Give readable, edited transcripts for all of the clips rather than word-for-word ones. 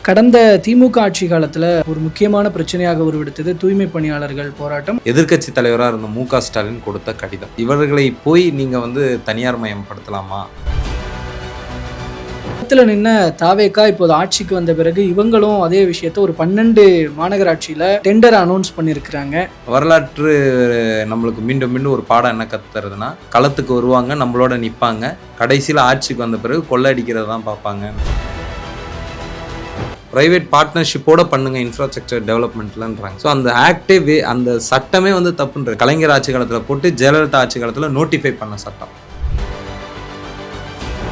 கடந்த திமுக ஆட்சி காலத்தில் ஒரு முக்கியமான பிரச்சனையாக உருவெடுத்தது தூய்மை பணியாளர்கள் போராட்டம். எதிர்க்கட்சி தலைவராக இருந்த மு.க.ஸ்டாலின் கொடுத்த கடிதம். இவர்களை போய் நீங்கள் தனியார் மயப்படுத்தலாமா? நின்ன தாவேக்கா இப்போது ஆட்சிக்கு வந்த பிறகு இவங்களும் அதே விஷயத்த ஒரு 12 மாநகராட்சியில டெண்டர் அனௌன்ஸ் பண்ணியிருக்கிறாங்க. வரலாற்று நம்மளுக்கு மீண்டும் மீண்டும் ஒரு பாடம் என்ன கத்துறதுன்னா, களத்துக்கு வருவாங்க, நம்மளோட நிற்பாங்க, கடைசியில் ஆட்சிக்கு வந்த பிறகு கொள்ளடிக்கிறது தான் பார்ப்பாங்க. ப்ரைவேட் பார்ட்னர்ஷிப்போட பண்ணுங்க இன்ஃப்ராஸ்ட்ரக்சர் டெவலப்மெண்ட்லன்றாங்க. ஸோ அந்த ஆக்டே அந்த சட்டமே தப்புன்ற. கலைஞர் ஆட்சி காலத்தில் போட்டு ஜெயலலிதா ஆட்சி காலத்தில் நோட்டிஃபை பண்ண சட்டம்.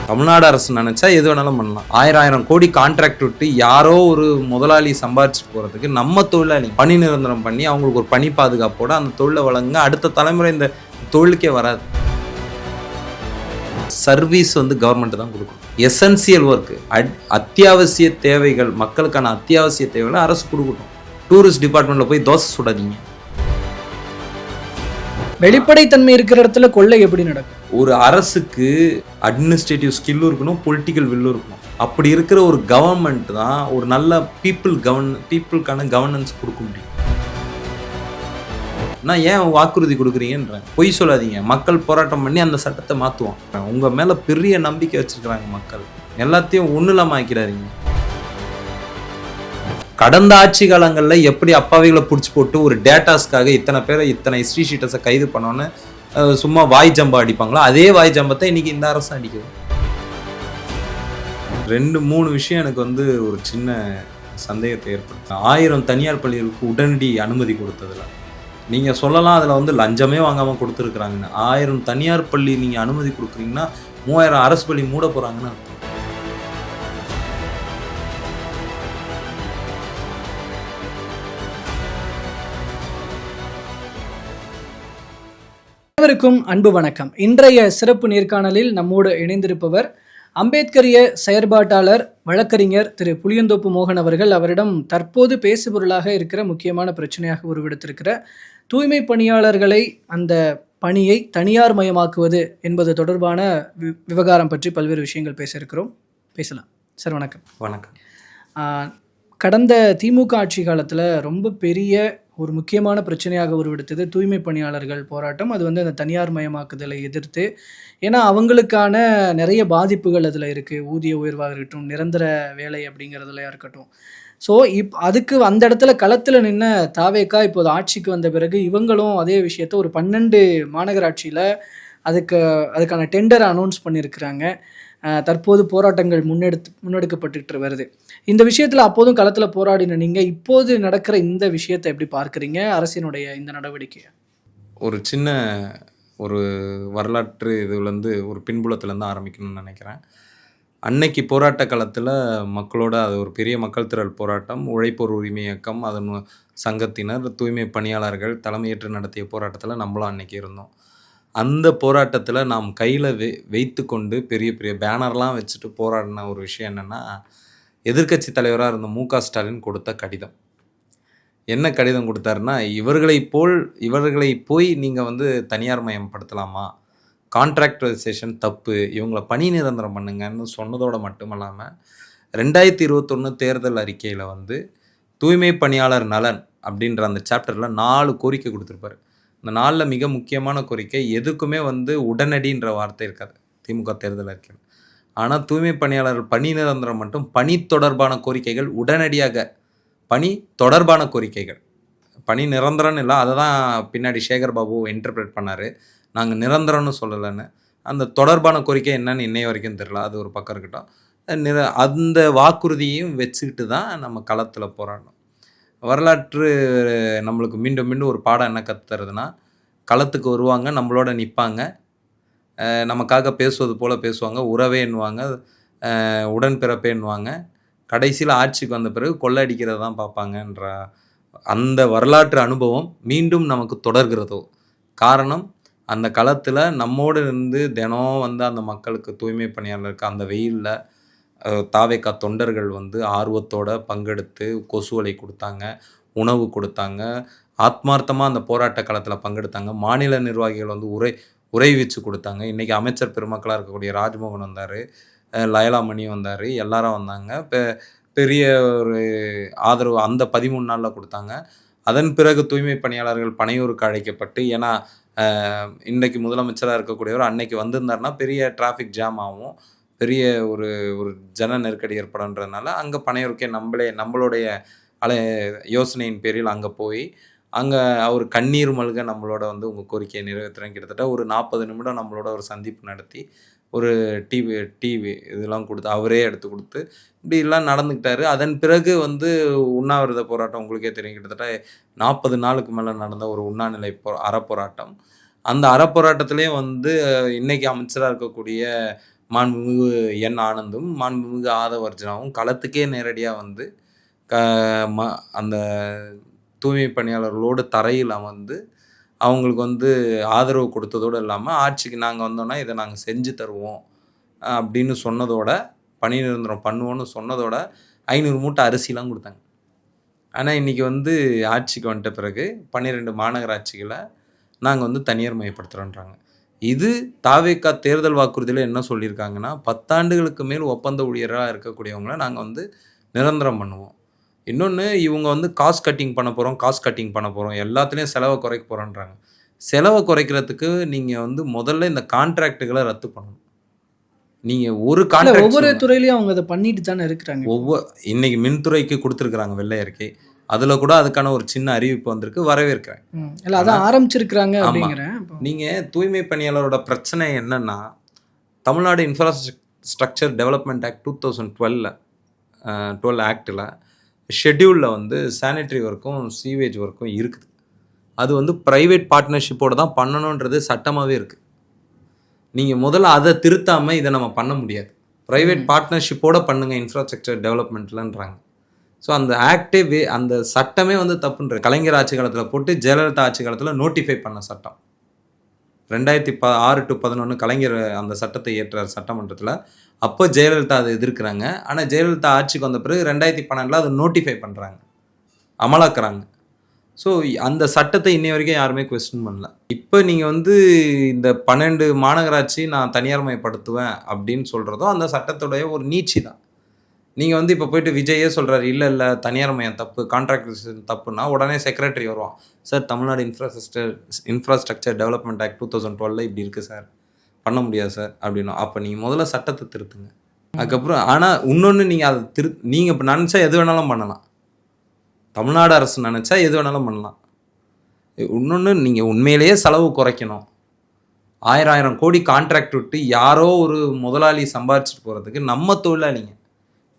தமிழ்நாடு அரசு நினைச்சா எது வேணாலும் பண்ணலாம். 1000 கோடி கான்ட்ராக்ட் விட்டு யாரோ ஒரு முதலாளி சம்பாதிச்சுட்டு போறதுக்கு நம்ம தொழிலாளி பணி நிரந்தரம் பண்ணி அவங்களுக்கு ஒரு பணி பாதுகாப்போட அந்த தொழிலை வழங்க அடுத்த தலைமுறை இந்த தொழிலுக்கே வராது. சர்வீஸ் கவர்மெண்ட் தான் கொடுக்கணும். எசென்சியல் ஒர்க், அத்தியாவசிய தேவைகள், மக்களுக்கான அத்தியாவசிய தேவைகளை அரசு கொடுக்கட்டும். டூரிஸ்ட் டிபார்ட்மெண்ட்ல போய் தோசை சுடாதீங்க. வெளிப்படைத்தன்மை இருக்கிற இடத்துல கொள்ளை எப்படி நடக்கும்? ஒரு அரசுக்கு அட்மினிஸ்ட்ரேட்டிவ் ஸ்கில்லும் இருக்கணும், பொலிட்டிக்கல் வில்லும் இருக்கணும். அப்படி இருக்கிற ஒரு கவர்மெண்ட் தான் ஒரு நல்ல பீப்புளுக்கான கவர்னன்ஸ் கொடுக்க முடியும். நான் ஏன் வாக்குறுதி கொடுக்குறீங்கன்றேன். பொய் சொல்லாதீங்க. மக்கள் போராட்டம் பண்ணி அந்த சட்டத்தை மாற்றுவோம். உங்க மேல பெரிய நம்பிக்கை வச்சிருக்கிறாங்க மக்கள். எல்லாத்தையும் ஒன்றுலாம ஆக்கிறாதீங்க. கடந்த ஆட்சி காலங்களில் எப்படி அப்பாவிகளை பிடிச்சி போட்டு ஒரு டேட்டாஸ்க்காக இத்தனை பேரை இத்தனை ஹிஸ்ட்ரி ஷீட்டர்ஸை கைது பண்ணோன்னு சும்மா வாய் ஜம்பா அடிப்பாங்களோ அதே வாய் ஜம்பத்தை இன்னைக்கு இந்த அரசு அடிக்குது. 2-3 விஷயம் எனக்கு ஒரு சின்ன சந்தேகத்தை ஏற்படுத்தும். 1000 தனியார் பள்ளிகளுக்கு உடனடி அனுமதி கொடுத்ததுல நீங்கள் சொல்லலாம் அதில் லஞ்சமே வாங்காமல் கொடுத்துருக்குறாங்கன்னு. 1000 தனியார் பள்ளி நீங்கள் அனுமதி கொடுக்குறீங்கன்னா 3000 அரசு பள்ளி மூட போகிறாங்கன்னு அர்த்தம். அனைவருக்கும் அன்பு வணக்கம். இன்றைய சிறப்பு நேர்காணலில் நம்மோடு இணைந்திருப்பவர் அம்பேத்கரிய செயற்பாட்டாளர் வழக்கறிஞர் திரு புளியந்தோப்பு மோகன் அவர்கள். அவரிடம் தற்போது பேசுபொருளாக இருக்கிற முக்கியமான பிரச்சனையாக உருவெடுத்திருக்கிற தூய்மை பணியாளர்களை அந்த பணியை தனியார் மயமாக்குவது என்பது தொடர்பான விவகாரம் பற்றி பல்வேறு விஷயங்கள் பேசலாம். சார் வணக்கம். வணக்கம். கடந்த திமுக ஆட்சி காலத்தில் ரொம்ப பெரிய ஒரு முக்கியமான பிரச்சனையாக உருவெடுத்தது தூய்மை பணியாளர்கள் போராட்டம். அது அந்த தனியார் மயமாக்குதலை எதிர்த்து. ஏன்னா அவங்களுக்கான நிறைய பாதிப்புகள் அதில் இருக்குது. ஊதிய உயர்வாக இருக்கட்டும், நிரந்தர வேலை அப்படிங்கிறதுலையா இருக்கட்டும். ஸோ அதுக்கு அந்த இடத்துல களத்தில் நின்ன தாவேக்கா இப்போது ஆட்சிக்கு வந்த பிறகு இவங்களும் அதே விஷயத்த ஒரு 12 மாநகராட்சியில் அதுக்கான டெண்டர் அனௌன்ஸ் பண்ணியிருக்கிறாங்க. தற்போது போராட்டங்கள் முன்னெடுக்கப்பட்டு வருது. இந்த விஷயத்தில் அப்போதும் களத்தில் போராடின நீங்கள் இப்போது நடக்கிற இந்த விஷயத்தை எப்படி பார்க்குறீங்க? அரசினுடைய இந்த நடவடிக்கையை ஒரு வரலாற்று இதுலேருந்து ஒரு பின்புலத்துலேருந்து ஆரம்பிக்கணும்னு நினைக்கிறேன். அன்னைக்கு போராட்ட காலத்தில் மக்களோட அது ஒரு பெரிய மக்கள் திரள் போராட்டம். உழைப்போர் உரிமை இயக்கம், அதன் சங்கத்தினர், தூய்மை பணியாளர்கள் தலைமையேற்று நடத்திய போராட்டத்தில் நம்மளும் அன்னைக்கு இருந்தோம். அந்த போராட்டத்தில் நாம் கையில் வைத்து கொண்டு பெரிய பெரிய பேனர்லாம் வச்சுட்டு போராடின ஒரு விஷயம் என்னென்னா, எதிர்க்கட்சி தலைவராக இருந்த மு.க.ஸ்டாலின் கொடுத்த கடிதம். என்ன கடிதம் கொடுத்தாருன்னா, இவர்களை போய் நீங்கள் தனியார் மயப்படுத்தலாமா, கான்ட்ராக்டரைசேஷன் தப்பு, இவங்களை பணி நிரந்தரம் பண்ணுங்கன்னு சொன்னதோடு மட்டும் இல்லாமல் 2021 தேர்தல் அறிக்கையில் தூய்மை பணியாளர் நலன் அப்படின்ற அந்த சாப்டரில் 4 கோரிக்கை கொடுத்துருப்பாரு. இந்த 4ல் மிக முக்கியமான கோரிக்கை எதுக்குமே உடனடின்ற வார்த்தை இருக்காது திமுக தேர்தல் அறிக்கையில். ஆனால் தூய்மை பணியாளர்கள் பணி நிரந்தரம் மட்டும் பணி தொடர்பான கோரிக்கைகள் உடனடியாக, பணி தொடர்பான கோரிக்கைகள், பணி நிரந்தரம்னு இல்லை. அதை தான் பின்னாடி சேகர் பாபு இன்டர்பிரேட் பண்ணார். நாங்கள் நிரந்தரம்னு சொல்லலைன்னு. அந்த தொடர்பான கோரிக்கை என்னன்னு இன்னைய வரைக்கும் தெரியல. அது ஒரு பக்கம் இருக்கட்டும். அந்த வாக்குறுதியையும் வச்சுக்கிட்டு தான் நம்ம களத்தில் போராடணும். வரலாற்று நம்மளுக்கு மீண்டும் மீண்டும் ஒரு பாடம் என்ன கத்துறதுன்னா, களத்துக்கு வருவாங்க, நம்மளோட நிற்பாங்க, நமக்காக பேசுவது போல் பேசுவாங்க, உறவே எண்ணுவாங்க, உடன்பிறப்பே எண்ணுவாங்க, கடைசியில் ஆட்சிக்கு வந்த பிறகு கொள்ளடிக்கிறது தான் பார்ப்பாங்கன்ற அந்த வரலாற்று அனுபவம் மீண்டும் நமக்கு தொடர்கிறதோ. காரணம், அந்த களத்தில் நம்மோடு இருந்து தினம் அந்த மக்களுக்கு, தூய்மை பணியாளருக்கு அந்த வெயிலில் தாவேக்கா தொண்டர்கள் ஆர்வத்தோடு பங்கெடுத்து கொசுவலை கொடுத்தாங்க, உணவு கொடுத்தாங்க, ஆத்மார்த்தமாக அந்த போராட்ட காலத்தில் பங்கெடுத்தாங்க. மாநில நிர்வாகிகள் உரை வீச்சு கொடுத்தாங்க. இன்றைக்கி அமைச்சர் பெருமக்களாக இருக்கக்கூடிய ராஜ்மோகன் வந்தார், லயலாமணி வந்தார், எல்லாரும் வந்தாங்க. இப்போ பெரிய ஒரு ஆதரவு அந்த 13 நாள்ல குடுத்தாங்க. அதன் பிறகு தூய்மை பணியாளர்கள் பனையூருக்கு அழைக்கப்பட்டு, ஏன்னா இன்றைக்கு முதலமைச்சரா இருக்கக்கூடியவர் அன்னைக்கு வந்திருந்தாருன்னா பெரிய டிராஃபிக் ஜாம் ஆகும். பெரிய ஒரு ஒரு ஜன நெருக்கடி ஏற்படும்ன்றதுனால, அங்க பனையூருக்கே நம்மளுடைய அலை யோசனையின் பேரில் அங்க போய், அங்க அவரு கண்ணீர் மல்க நம்மளோட வந்து உங்க கோரிக்கையை நிறைவேத்துறேன்னு கிட்டத்தட்ட ஒரு 40 நிமிடம் நம்மளோட ஒரு சந்திப்பு நடத்தி, ஒரு டிவி இதெல்லாம் குடுத்து, அவரே எடுத்து குடுத்து, இப்படிலாம் நடந்துக்கிட்டாரு. அதன் பிறகு வந்து உண்ணாவிரத போராட்டம் உங்களுக்கே தெரியும். கிட்டத்தட்ட 40 நாளுக்கு மேல நடந்த ஒரு உண்ணாநிலை அறப்போராட்டம். அந்த அறப்போராட்டத்திலேயும் வந்து இன்னைக்கு அமைச்சரா இருக்கக்கூடிய மாண்புமிகு என். ஆனந்தும், மாண்புமிகு ஆதவ அர்ஜுனாவும் களத்துக்கே நேரடியா வந்து க ம அந்த தூய்மை பணியாளர்களோடு தரையில் அமர்ந்து, அவங்களுக்கு வந்து ஆதரவு கொடுத்ததோடு இல்லாம, ஆட்சிக்கு நாங்க வந்தோம்னா, இத நாங்க செஞ்சு தருவோம் அப்படின்னு சொன்னதோட, பணி நிரந்தரம் பண்ணுவோம்னு சொன்னதோட, 500 மூட்டை அரிசிலாம் குடுத்தாங்க. ஆனா, இன்னைக்கு வந்து ஆட்சிக்கு வந்துட்ட பிறகு 12 மாநகராட்சிகள நாங்க வந்து தனியார் மயப்படுத்துறோன்றாங்க. இது தாவேகா தேர்தல் வாக்குறுதியில என்ன சொல்லியிருக்காங்கன்னா, 10 ஆண்டுகளுக்கு மேல் ஒப்பந்த ஊழியரா இருக்கக்கூடியவங்கள நாங்க வந்து நிரந்தரம் பண்ணுவோம். இன்னொன்னு இவங்க வந்து காஸ்ட் கட்டிங் பண்ண போறோம். எல்லாத்துலயும் செலவ குறைக்க போறோம்ன்றாங்க. செலவ குறைக்கிறதுக்கு நீங்க வந்து முதல்ல இந்த கான்ட்ராக்ட்கள ரத்து பண்ணணும். நீங்க ஒரு இல்ல கான்ட்ராக்ட் ஒவ்வொரு சொல்லுங்க. துறையிலயும் அவங்க அத பண்ணிட்டு தானே இருக்கிறாங்க இப்போ. இன்னைக்கு மின்துறைக்கு குடுத்துருக்காங்க வெள்ளை அறிக்கை. அதுல கூட அதுக்கான ஒரு சின்ன அறிவிப்பு வந்திருக்கு. வரவேற்கிறேன். இல்ல ஆனா அதான் ஆரம்பிச்சிருக்கிறாங்க ஆமா. அப்படிங்கிறேன். இப்போ நீங்க தூய்மை பணியாளரோட பிரச்சனை என்னன்னா, தமிழ்நாடு இன்ஃப்ராஸ்ட்ரக்சர் டெவலப்மென்ட் ஆக்ட் 2012ல 12 ஆக்ட்ல ஷெட்யூல்ல வந்து சானிட்டரி ஒர்க்கும், சீவேஜ் ஒர்க்கும் இருக்குது. அது வந்து பிரைவேட் பார்ட்னர்ஷிப்போட தான் பண்ணணுன்றது சட்டமாவே இருக்கு. நீங்க முதல்ல அத திருத்தாம இத நம்ம பண்ண முடியாது. பிரைவேட் பார்ட்னர்ஷிப்போட பண்ணுங்க இன்ஃப்ராஸ்ட்ரக்சர் டெவலப்மென்ட்லன்றாங்க. ஸோ அந்த ஆக்டே அந்த சட்டமே வந்து தப்புன்ற. கலைஞர் ஆட்சி காலத்துல போட்டு ஜெயலலிதா ஆட்சி காலத்துல நோட்டிஃபை பண்ண சட்டம். 2006 to 11 கலைஞர் அந்த சட்டத்தை இயற்றார் சட்டமன்றத்துல. அப்போ ஜெயலலிதா அத எதிர்க்கிறாங்க. ஆனா ஜெயலலிதா ஆட்சிக்கு வந்த பிறகு 2012ல அத நோட்டிஃபை பண்றாங்க. அமலாக்குறாங்க. ஸோ அந்த சட்டத்தை இன்னை வரைக்கும் யாருமே கொஸ்டின் பண்ணல. இப்ப நீங்க வந்து இந்த 12 மாநகராட்சி நான் தனியார் மயப்படுத்துவேன் அப்படின்னு சொல்றதும் அந்த சட்டத்துடைய ஒரு நீட்சி தான். நீங்க வந்து இப்ப போயிட்டு விஜயே சொல்றாரு, இல்ல தனியார் மயம் தப்பு, கான்ட்ராக்ட் தப்புன்னா உடனே செக்ரட்டரி வருவான். Sir Tamil Nadu infrastructure development act 2012ல இப்படி இருக்கு சார். பண்ண முடியாது சார் அப்படின்னும். அப்ப நீங்க முதல்ல சட்டத்தை திருத்துங்க. அதுக்கப்புறம் ஆனா இன்னொன்னு நீங்க அத நீங்க இப்ப நினைச்சா எது வேணாலும் பண்ணலாம். தமிழ்நாடு அரசு நினைச்சா எது வேணாலும் பண்ணலாம். இன்னொன்னு நீங்க உண்மையிலேயே செலவு குறைக்கணும். 1000 கோடி கான்ட்ராக்ட் விட்டு யாரோ ஒரு முதலாளி சம்பாரிச்சுட்டு போறதுக்கு நம்ம தொழிலாளிங்க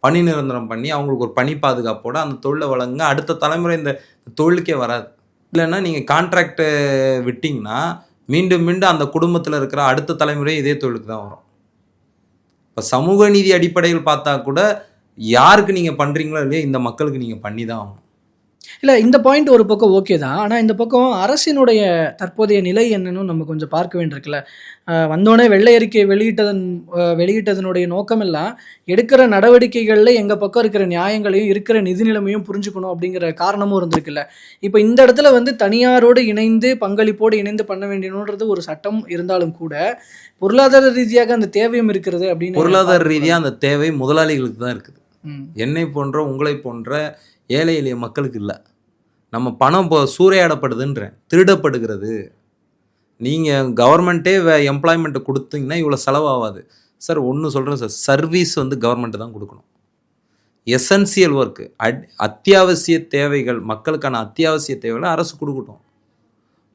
பணி நிரந்தரம் பண்ணி அவங்களுக்கு ஒரு பணி பாதுகாப்போட அந்த தொழிலை வழங்குங்க. அடுத்த தலைமுறை இந்த தொழிலுக்கே வராது. இல்லைன்னா நீங்க கான்ட்ராக்ட் விட்டீங்கன்னா மீண்டும் அந்த குடும்பத்தில் இருக்கிற அடுத்த தலைமுறை இதே தொழிலுக்கு தான் வரும். இப்போ சமூக நீதி அடிப்படையில் பார்த்தா கூட யாருக்கு நீங்க பண்றீங்களோ இல்லையோ இந்த மக்களுக்கு நீங்க பண்ணி தான் ஆகணும். இல்ல இந்த பாயிண்ட் ஒரு பக்கம் ஓகே தான். ஆனா இந்த பக்கம் அரசினுடைய தற்போதைய நிலை என்னன்னு நம்ம கொஞ்சம் பார்க்க வேண்டியிருக்குல்ல. வந்தோனே வெள்ளை அறிக்கை வெளியிட்டதனுடைய நோக்கம் எல்லாம் எடுக்கிற நடவடிக்கைகள்ல எங்க பக்கம் இருக்கிற நியாயங்களையும், இருக்கிற நிதி நிலைமையும் புரிஞ்சுக்கணும் அப்படிங்கிற காரணமும் இருந்திருக்குல்ல. இப்ப இந்த இடத்துல வந்து தனியாரோடு இணைந்து, பங்களிப்போடு இணைந்து பண்ண வேண்டியதுன்றது ஒரு சட்டம் இருந்தாலும் கூட, பொருளாதார ரீதியாக அந்த தேவையும் இருக்கிறது அப்படின்னு பொருளாதார பார்க்கக்கூடாது. ரீதியா அந்த தேவை முதலாளிகளுக்கு தான் இருக்குது. ம். என்னை போன்ற உங்களை போன்ற ஏழை எளிய மக்களுக்கு இல்லை. நம்ம பணம் இப்போ சூறையாடப்படுதுன்றேன், திருடப்படுகிறது. நீங்கள் கவர்மெண்ட்டே எம்ப்ளாய்மெண்ட்டை கொடுத்தீங்கன்னா இவ்வளோ செலவாகாது சார். ஒன்று சொல்கிறேன் சார், சர்வீஸ் வந்து கவர்மெண்ட்டு தான் கொடுக்கணும். எசென்சியல் ஒர்க்கு, அத்தியாவசிய தேவைகள், மக்களுக்கான அத்தியாவசிய தேவைகளை அரசு கொடுக்கட்டும்.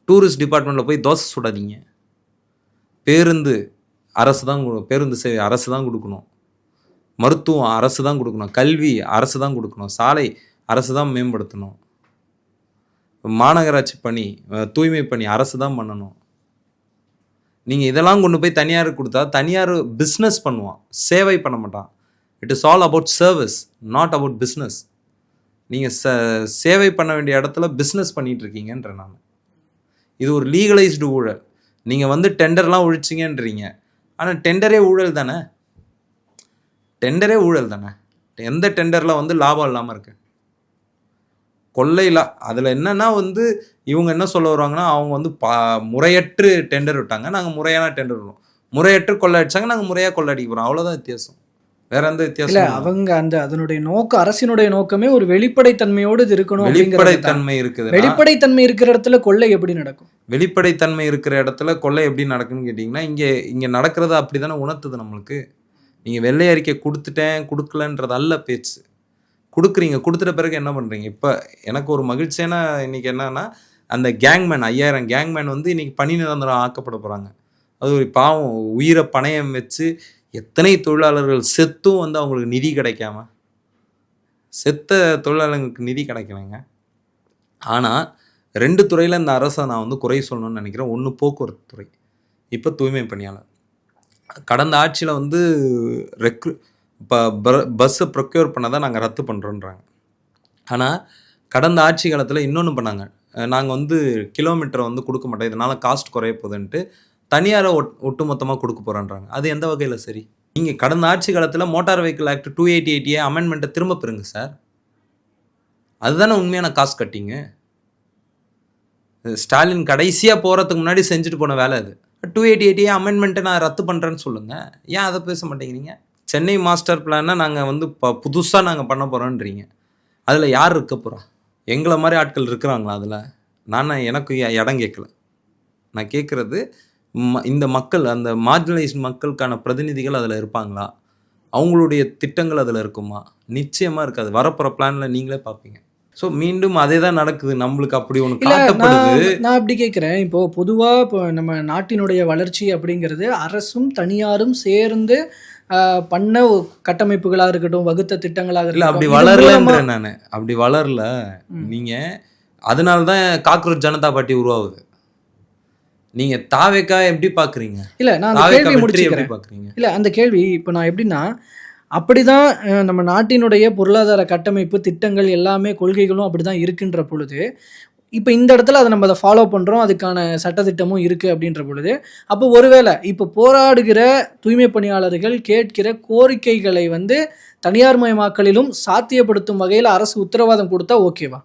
டூரிஸ்ட் டிபார்ட்மெண்ட்டில் போய் தோசை சுடாதீங்க. பேருந்து பேருந்து சேவை அரசு தான் கொடுக்கணும். மருத்துவம் அரசு தான் கொடுக்கணும். கல்வி அரசு தான் கொடுக்கணும். சாலை அரசு தான் மேம்படுத்தணும். மாநகராட்சி பணி, தூய்மை பணி அரசு தான் பண்ணணும். நீங்கள் இதெல்லாம் கொண்டு போய் தனியாருக்கு கொடுத்தா தனியார் பிஸ்னஸ் பண்ணுவான், சேவை பண்ண மாட்டான். It is all about service, not about business. நீங்கள் சேவை பண்ண வேண்டிய இடத்துல பிஸ்னஸ் பண்ணிட்டு இருக்கீங்கன்ற நான். இது ஒரு லீகலைஸ்டு ஊழல். நீங்கள் வந்து டெண்டர்லாம் ஒழிச்சிங்கன்றீங்க. ஆனால் டெண்டரே ஊழல் தானே. எந்த டெண்டரில் வந்து லாபம் இல்லாமல் இருக்கு? கொள்ளையில் அதில் என்னன்னா வந்து இவங்க என்ன சொல்ல வருவாங்கன்னா, அவங்க வந்து முறையற்று டெண்டர் விட்டாங்க, நாங்கள் முறையான டெண்டர் விடுவோம். முறையற்று கொள்ளை அடிச்சாங்க, நாங்கள் முறையாக கொள்ளை அடிக்க போகிறோம். அவ்வளோதான் வித்தியாசம். வேற எந்த இல்ல வித்தியாசமும் இல்ல. அவங்க அதனுடைய நோக்கம், அரசினுடைய நோக்கமே ஒரு வெளிப்படைத்தன்மையோடு இது இருக்கணும் அப்படிங்கிறது தான். வெளிப்படைத்தன்மை இருக்குதுன்னா, வெளிப்படைத்தன்மை இருக்கிற இடத்துல கொள்ளை எப்படி நடக்கும்? வெளிப்படைத்தன்மை இருக்கிற இடத்துல கொள்ளை எப்படி நடக்குன்னு கேட்டிங்கன்னா, இங்க நடக்கிறத அப்படிதானே உணர்த்துது நம்மளுக்கு. நீங்க வெள்ளை அறிக்கை குடுத்துட்டேன், குடுக்கலன்றது அல்ல பேச்சு. குடுக்குறீங்க. குடுத்துட்ட பிறகு என்ன பண்றீங்க? இப்ப எனக்கு ஒரு மகிழ்ச்சியான இன்னைக்கு என்னன்னா, அந்த கேங்மேன் 5000 கேங்மேன் வந்து இன்னைக்கு பணி நிரந்தரம் ஆக்கப்பட போறாங்க. அது ஒரு பாவம் உயிர பணயம் வச்சு எத்தனை தொழிலாளர்கள் செத்தும் வந்து அவங்களுக்கு நிதி கிடைக்காம, செத்த தொழிலாளர்களுக்கு நிதி கிடைக்கலங்க. ஆனா 2 துறையில இந்த அரச நான் வந்து குறை சொல்லணும்னு நெனைக்கிறேன். 1 போக்குவரத்து துறை. இப்ப தூய்மை பணியாளர். கடந்த ஆட்சியில வந்து ரெக்ரு இப்ப பஸ்ஸ ப்ரொக்யூர் பண்ணத நாங்க ரத்து பண்றோன்றாங்க. ஆனா, கடந்த ஆட்சி காலத்துல இன்னொன்னு பண்ணாங்க. நாங்க வந்து கிலோமீட்டர வந்து குடுக்க மாட்டோம். இதனால காஸ்ட் குறைய போதுன்ட்டு தனியார ஒட்டுமொத்தமா குடுக்க போறோன்றாங்க. அது எந்த வகையில சரி? நீங்க கடந்த ஆட்சி காலத்துல மோட்டார் வெஹிக்கிள் ஆக்ட் 288 அமெண்ட்மென்ட்ட திரும்ப பெறுங்க சார். அதுதானே உண்மையான காஸ்ட் கட்டிங்கு. ஸ்டாலின் கடைசியா போறதுக்கு முன்னாடி செஞ்சுட்டு போன வேலை அது. 288 அமெண்ட்மெண்ட்ட நான் ரத்து பண்றேன்னு சொல்லுங்க. ஏன் அத பேச மாட்டேங்கிறீங்க? சென்னை மாஸ்டர் பிளான நாங்க வந்து புதுசா நாங்க பண்ண போறோம்ன்றீங்க. அதுல யார் இருக்க போறா? எங்கள மாரி ஆட்கள் இருக்கிறாங்களா அதுல? எனக்கு இடம் கேட்கல. நான் கேட்கிறது இந்த மக்கள் அந்த மார்ஜினலைஸ்ட் மக்களுக்கான பிரதிநிதிகள் அதுல இருப்பாங்களா? அவங்களுடைய திட்டங்கள் அதுல இருக்குமா? நிச்சயமா இருக்காது. வரப்போற பிளான்ல நீங்களே பார்ப்பீங்க. ஸோ மீண்டும் அதே தான் நடக்குது. நம்மளுக்கு அப்படி ஒண்ணு இல்ல காட்டப்படுது. நான் அப்படி கேட்கிறேன். இப்போ பொதுவா நம்ம நாட்டினுடைய வளர்ச்சி அப்படிங்கிறது அரசும், தனியாரும் சேர்ந்து பண்ண கட்டமைப்புகளா இருக்கட்டும், வகுத்த திட்டங்களாக இல்ல அப்படி இருக்கட்டும். இது மூலமா வளரலன்றேன் நானு. அப்படி வளரல. நீங்க அதனால தான் காக்ரோச் ஜனதா பார்ட்டி உருவாகுது. நீங்க தாவேக்கா எப்படி பார்க்குறீங்க? இல்ல நான் அந்த தாவேக்கா கேள்விய வெற்றி எப்படி முடிச்சுக்கிறேன். பார்க்குறீங்க? இல்ல அந்த கேள்வி இப்ப நான் எப்படின்னா, அப்படிதான் நம்ம நாட்டினுடைய பொருளாதார கட்டமைப்பு, திட்டங்கள் எல்லாமே கொள்கைகளும் அப்படிதான் இருக்குன்ற பொழுது, இப்ப இந்த இடத்துல நம்ம அத ஃபாலோ பண்றோம். அதுக்கான சட்டதிட்டமும் இருக்கு அப்படின்ற பொழுது, அப்போ ஒருவேளை இப்ப போராடுகிற தூய்மை பணியாளர்கள் கேட்கிற கோரிக்கைகளை தனியார் மயமாக்கலிலும் சாத்தியப்படுத்தும் வகையில அரசு உத்தரவாதம் குடுத்தா ஓகேவா?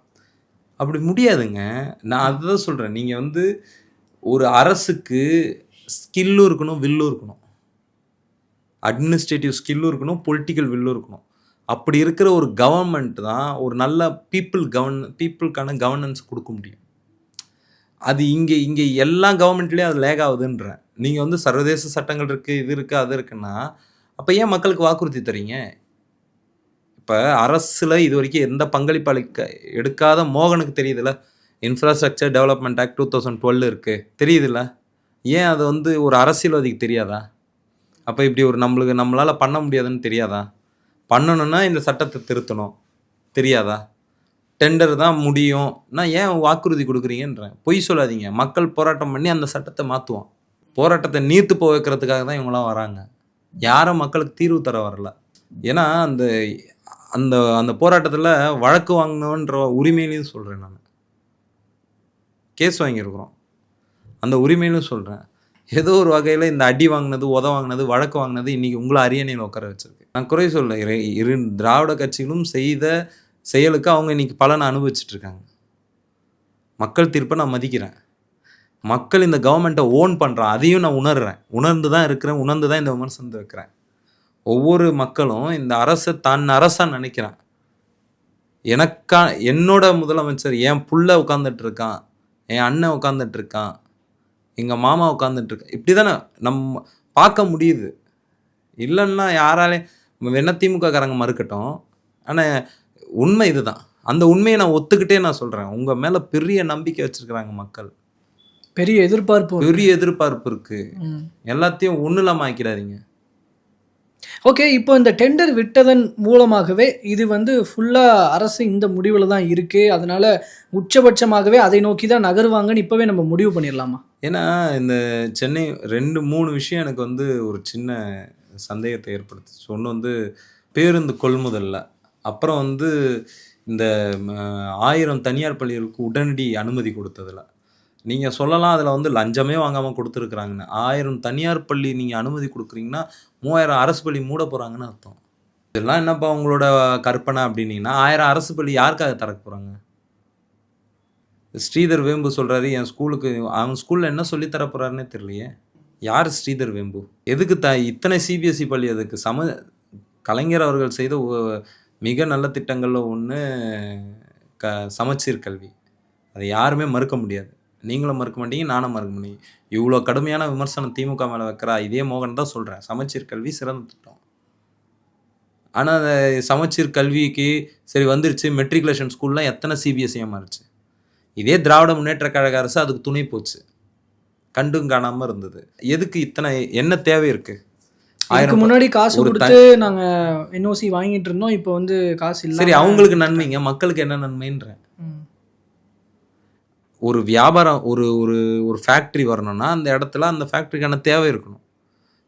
அப்படி முடியாதுங்க. நான் அதுதான் சொல்றேன். நீங்க வந்து ஒரு அரசுக்கு ஸ்கில்லும் இருக்கணும், வில்லும் இருக்கணும். அட்மினிஸ்ட்ரேட்டிவ் ஸ்கில்லும் இருக்கணும், பொலிட்டிக்கல் வில்லும் இருக்கணும். அப்படி இருக்கிற ஒரு கவர்ன்மெண்ட் தான் ஒரு நல்ல பீப்பிள்க்கான கவர்னன்ஸ் குடுக்க முடியும். அது இங்க எல்லா கவர்ன்மெண்ட்லயும் அது லேக் ஆகுதுன்றேன். நீங்க வந்து சர்வதேச சட்டங்கள் இருக்கு, இது இருக்கு, அது இருக்குன்னா, அப்ப ஏன் மக்களுக்கு வாக்குறுதி தர்றீங்க? இப்ப அரசுல இதுவரைக்கும் எந்த பங்களிப்பு எடுக்காத மோகனுக்கு தெரியுதுல்ல. இன்ஃப்ராஸ்ட்ரக்சர் டெவலப்மெண்ட் ஆக்ட் 2012 இருக்கு. தெரியுதுல்ல. ஏன் அது வந்து ஒரு அரசியல்வாதிக்கு தெரியாதா? அப்ப இப்படி ஒரு நம்மளால பண்ண முடியாதுன்னு தெரியாதா? பண்ணணும்னா இந்த சட்டத்த திருத்தணும். தெரியாதா? டெண்டர் தான் முடியும்னா ஏன் வாக்குறுதி குடுக்குறீங்கன்றேன். பொய் சொல்லாதீங்க. மக்கள் போராட்டம் பண்ணி அந்த சட்டத்த மாத்துவோம். போராட்டத்த நீர்த்து போக வைக்கிறதுக்காக தான் இவங்கலாம் வராங்க. யாரும் மக்களுக்கு தீர்வு தர வரல. ஏன்னா அந்த அந்த அந்த போராட்டத்துல வழக்கு வாங்கணுன்ற உரிமையிலயும் சொல்றேன் நானு. கேஸ் வாங்கியிருக்கிறோம். அந்த உரிமையிலும் சொல்றேன். ஏதோ ஒரு வகையில இந்த அடி வாங்குனது, வாங்குனது, வழக்கு வாங்குனது இன்னைக்கு உங்கள அரியணையில உட்கார வச்சிருக்கு. நான் குறை சொல்லல. இரு திராவிட கட்சிகளும் செய்த செயலுக்கு அவங்க இன்னைக்கு பலனை அனுபவிச்சுட்டு இருக்காங்க. மக்கள் தீர்ப்ப நான் மதிக்கிறேன். மக்கள் இந்த கவர்மெண்ட்ட ஓன் பண்றான். அதையும் நான் உணர்றேன். உணர்ந்து தான் இருக்கிறேன். உணர்ந்து தான் இந்த விமர்சனத்த வைக்கிறேன். ஒவ்வொரு மக்களும் இந்த அரச தான் அரசா நினைக்கிறான். என்னோட முதலமைச்சர் என் புள்ள உட்கார்ந்துட்டு இருக்கான். என் அண்ணன் உட்கார்ந்துட்டு இருக்கான். எங்க மாமா உட்கார்ந்துட்டு இருக்கான். இப்படிதானே நம்ம பார்க்க முடியுது. இல்லன்னா யாராலயும் வேணா திமுக காரங்க மறுக்கட்டும். ஆனா உண்மை இதுதான். அந்த உண்மையை நான் ஒத்துக்கிட்டே நான் சொல்றேன். உங்க மேல பெரிய நம்பிக்கை வச்சிருக்கிறாங்க மக்கள். பெரிய எதிர்பார்ப்பு இருக்கு. எல்லாத்தையும் ஒண்ணு இல்லாம ஆக்கிடாதீங்க. ஓகே. இப்போ இந்த டெண்டர் விட்டதன் மூலமாகவே இது ஃபுல்லா அரசு இந்த முடிவுல தான் இருக்கு. அதனால உச்சபட்சமாகவே அதை நோக்கி தான் நகருவாங்கன்னு இப்பவே நம்ம முடிவு பண்ணிடலாமா? ஏன்னா இந்த சென்னை 2, 3 விஷயம் எனக்கு ஒரு சின்ன சந்தேகத்தை ஏற்படுத்துச்சு. ஒண்ணு பேருந்து கொள்முதல்ல. அப்புறம் இந்த 1000 தனியார் பள்ளிகளுக்கு உடனடி அனுமதி கொடுத்ததுல. நீங்க சொல்லலாம் அதுல லஞ்சமே வாங்காம கொடுத்துருக்காங்கன்னு. 1000 தனியார் பள்ளி நீங்க அனுமதி கொடுக்குறீங்கன்னா 3000 அரசு பள்ளி மூட போறாங்கன்னு அர்த்தம். இதெல்லாம் என்னப்பா உங்களோட கற்பனை அப்படின்னீங்கன்னா 1000 அரசு பள்ளி யாருக்காக திறக்க போறாங்க? ஸ்ரீதர் வேம்பு சொல்றாரு என் ஸ்கூலுக்கு அவன் ஸ்கூல்ல என்ன சொல்லி தர போறாருன்னே தெரியலையே. யார் ஸ்ரீதர் வேம்பு? எதுக்கு இத்தனை சிபிஎஸ்இ பள்ளி எதுக்கு? கலைஞர் அவர்கள் செய்த மிக நல்ல திட்டங்கள்ல ஒண்ணு சமச்சீர் கல்வி. அதை யாருமே மறுக்க முடியாது. நீங்களும் மறுக்க மாட்டீங்க, நானும் மறுக்க மாட்டீங்க. இவ்வளோ கடுமையான விமர்சனம் திமுக மேல வைக்கிறா இதே மோகன் தான் சொல்றேன். சமச்சீர் கல்வி சிறந்த திட்டம். ஆனா அந்த சமச்சீர் கல்விக்கு சரி வந்துருச்சு, மெட்ரிகுலேஷன் ஸ்கூல்லாம் எத்தனை சிபிஎஸ்சியா மாறுச்சு. இதே திராவிட முன்னேற்ற கழக அரசு அதுக்கு துணை போச்சு. கண்டும் காணாம இருந்தது. எதுக்கு இத்தனை என்ன தேவை இருக்கு? இதுக்கு முன்னாடி காசு கொடுத்து நாங்க என்ஓசி வாங்கிட்டு இருந்தோம். இப்போ வந்து காசு இல்ல. சரி, அவங்களுக்கு நன்மைங்க, மக்களுக்கு என்ன நன்மைன்றேன். ஒரு வியாபாரம் ஒரு ஒரு ஒரு ஃபேக்ட்ரி வரணும்னா அந்த இடத்துல அந்த ஃபேக்ட்ரிக்கான தேவை இருக்கணும்.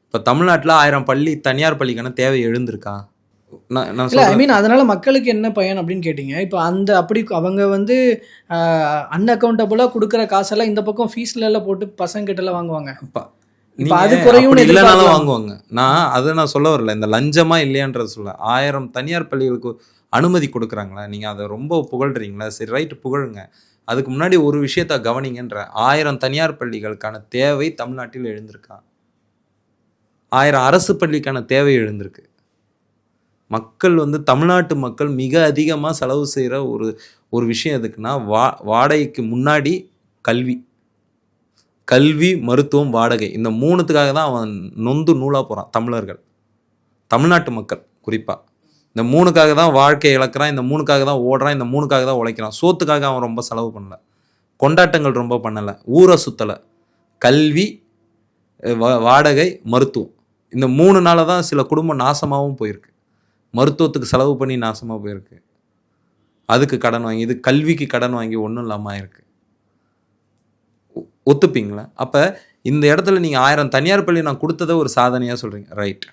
இப்போ தமிழ்நாட்டில் 1000 பள்ளி தனியார் பள்ளிக்கான தேவை எழுந்திருக்கா? அதனால மக்களுக்கு என்ன பயன் அப்படின்னு கேட்டீங்க. இப்போ அந்த அப்படி அவங்க வந்து அன்அக்கௌண்டபிளா கொடுக்குற காசெல்லாம் இந்த பக்கம் ஃபீஸ்ல எல்லாம் போட்டு பசங்க கிட்ட எல்லாம் வாங்குவாங்க. அது குறையும் இல்லைனாலும் வாங்குவாங்க. நான் சொல்ல வரல, இந்த லஞ்சமா இல்லையான்றது சொல்ல. 1000 தனியார் பள்ளிகளுக்கு அனுமதி கொடுக்குறாங்களா? நீங்க அதை ரொம்ப புகழ்றீங்களா? சரி, ரைட்டு, புகழுங்க. அதுக்கு முன்னாடி ஒரு விஷயத்த கவனிங்கன்ற. 1000 தனியார் பள்ளிகளுக்கான தேவை தமிழ்நாட்டில் எழுந்திருக்கா? 1000 அரசு பள்ளிக்கான தேவை எழுந்திருக்கு. மக்கள் வந்து தமிழ்நாட்டு மக்கள் மிக அதிகமாக செலவு செய்கிற ஒரு விஷயம் எதுக்குன்னா, வாடகைக்கு முன்னாடி கல்வி, மருத்துவம், வாடகை, இந்த 3த்துக்காக தான் அவன் நொந்து நூலாக போகிறான். தமிழ்நாட்டு மக்கள் குறிப்பாக இந்த 3க்காக தான் வாழ்க்கையை இழக்கிறான். இந்த 3க்காக தான் ஓடுறான். இந்த 3க்காக தான் உழைக்கிறான். சோத்துக்காக அவன் ரொம்ப செலவு பண்ணல, கொண்டாட்டங்கள் ரொம்ப பண்ணலை, ஊரை சுற்றலை. கல்வி, வாடகை, மருத்துவம், இந்த 3 தான் சில குடும்பம் நாசமாகவும் போயிருக்கு. மருத்துவத்துக்கு செலவு பண்ணி நாசமாக போயிருக்கு. அதுக்கு கடன் வாங்கி, இது கல்விக்கு கடன் வாங்கி ஒன்றும் இல்லாமல் ஆயிருக்கு. ஒத்துப்பீங்களா? அப்போ இந்த இடத்துல நீங்கள் 1000 தனியார் பள்ளி நான் கொடுத்ததை ஒரு சாதனையாக சொல்கிறீங்க, ரைட்.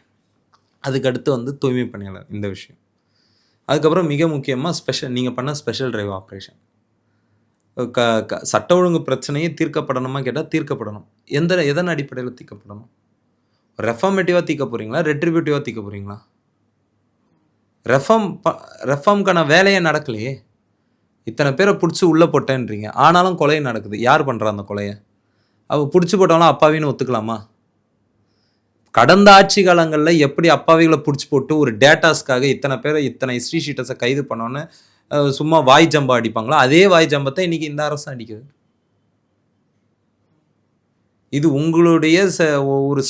அதுக்கு அடுத்து வந்து தூய்மை பணியாளர் இந்த விஷயம். அதுக்கப்புறம் மிக முக்கியமாக நீங்கள் பண்ண ஸ்பெஷல் டிரைவ் ஆப்ரேஷன். சட்ட ஒழுங்கு பிரச்சனையே தீர்க்கப்படணுமா கேட்டால் தீர்க்கப்படணும். எதன் அடிப்படையில் தீர்க்கப்படணும்? ரெஃபார்மேட்டிவாக தீர்க்க போகிறீங்களா, ரெட்ரிபியூட்டிவாக தீர்க்க போகிறீங்களா? ரெஃபார்ம்க்கான வேலையே நடக்கலையே. இத்தனை பேரை பிடிச்சி உள்ளே போட்டேன்றீங்க, ஆனாலும் கொலை நடக்குது. யார் பண்ணுறா அந்த கொலையை? அவள் பிடிச்சி போட்டாலும் அப்பாவின்னு ஒத்துக்கலாமா? கடந்த ஆட்சி காலங்களில் எப்படி அப்பாவிகளை பிடிச்சி போட்டு ஒரு டேட்டாஸ்க்காக இத்தனை ஹிஸ்ட்ரி ஷீட்டர்ஸை கைது பண்ணோன்னு சும்மா வாய் ஜம்பா அடிப்பாங்களோ, அதே வாய் ஜம்பத்தை இன்னைக்கு இந்த அரசு அடிக்குது. இது உங்களுடைய ஒரு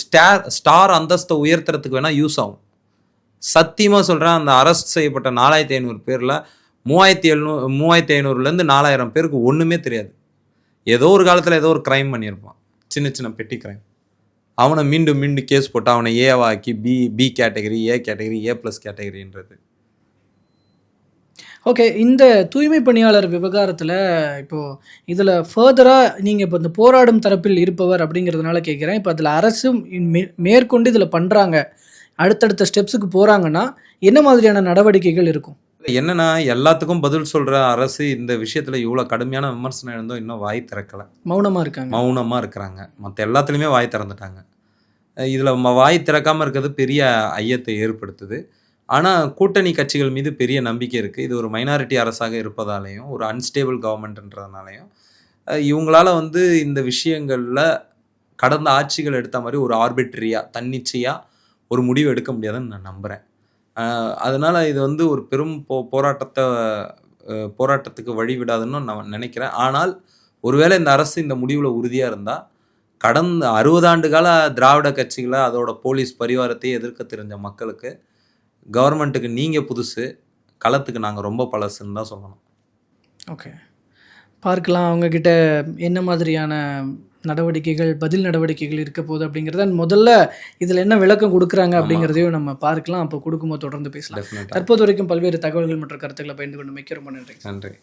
ஸ்டார் அந்தஸ்தை உயர்த்துறதுக்கு வேணால் யூஸ் ஆகும். சத்தியமாக சொல்கிறேன், அந்த அரெஸ்ட் செய்யப்பட்ட 4500 பேரில் 3500லேருந்து 4000 பேருக்கு ஒன்றுமே தெரியாது. ஏதோ ஒரு காலத்தில் ஏதோ ஒரு க்ரைம் பண்ணியிருப்பான், சின்ன பெட்டி க்ரைம். அவனை மீண்டும் கேஸ் போட்டு அவனை ஏவாக்கி B category, A category, A+ கேட்டகரின்றது. ஓகே, இந்த தூய்மை பணியாளர் விவகாரத்தில் இப்போது இதில் ஃபர்தராக நீங்கள் இப்போ இந்த போராடும் தரப்பில் இருப்பவர் அப்படிங்கிறதுனால கேட்குறேன். இப்போ அதில் அரசு மேற்கொண்டு இதில் பண்ணுறாங்க, அடுத்தடுத்த ஸ்டெப்ஸுக்கு போகிறாங்கன்னா என்ன மாதிரியான நடவடிக்கைகள் இருக்கும்? என்னன்னா, எல்லாத்துக்கும் பதில் சொல்கிற அரசு இந்த விஷயத்தில் இவ்வளோ கடுமையான விமர்சனம் இருந்தோம் இன்னும் வாய் திறக்கலை, மௌனமாக இருக்கிறாங்க. மற்ற எல்லாத்துலேயுமே வாய் திறந்துட்டாங்க. இதில் வாய் திறக்காமல் இருக்கிறது பெரிய ஐயத்தை ஏற்படுத்துது. ஆனால் கூட்டணி கட்சிகள் மீது பெரிய நம்பிக்கை இருக்குது. இது ஒரு மைனாரிட்டி அரசாக இருப்பதாலேயும் ஒரு அன்ஸ்டேபிள் கவர்மெண்ட்ன்றதுனாலையும் இவங்களால வந்து இந்த விஷயங்களில் கடந்த ஆட்சிகள் எடுத்த மாதிரி ஒரு ஆர்பிட்ரியாக தன்னிச்சையாக ஒரு முடிவு எடுக்க முடியாதுன்னு நான் நம்புகிறேன். அதனால் இது வந்து ஒரு பெரும் போராட்டத்துக்கு வழிவிடாதுன்னு நான் நினைக்கிறேன். ஆனால் ஒருவேளை இந்த அரசு இந்த முடிவில் உறுதியாக இருந்தால் கடந்த 60 ஆண்டு கால திராவிட கட்சிகளை அதோட போலீஸ் பரிவாரத்தை எதிர்க்க தெரிஞ்ச மக்களுக்கு கவர்மெண்ட்டுக்கு நீங்கள் புதுசு, களத்துக்கு நாங்கள் ரொம்ப பழசுன்னு தான் சொல்லணும். ஓகே, பார்க்கலாம் அவங்கக்கிட்ட என்ன மாதிரியான பதில் நடவடிக்கைகள் இருக்க போகுது அப்படிங்கிறத. முதல்ல இதில் என்ன விளக்கம் கொடுக்குறாங்க அப்படிங்கிறதையும் நம்ம பார்க்கலாம். அப்போ கொடுக்கும்போது தொடர்ந்து பேசலாம். தற்போது வரைக்கும் பல்வேறு தகவல்கள் மற்றும் கருத்துக்களை பகிர்ந்து கொண்டு மிக்க ரொம்ப நன்றி.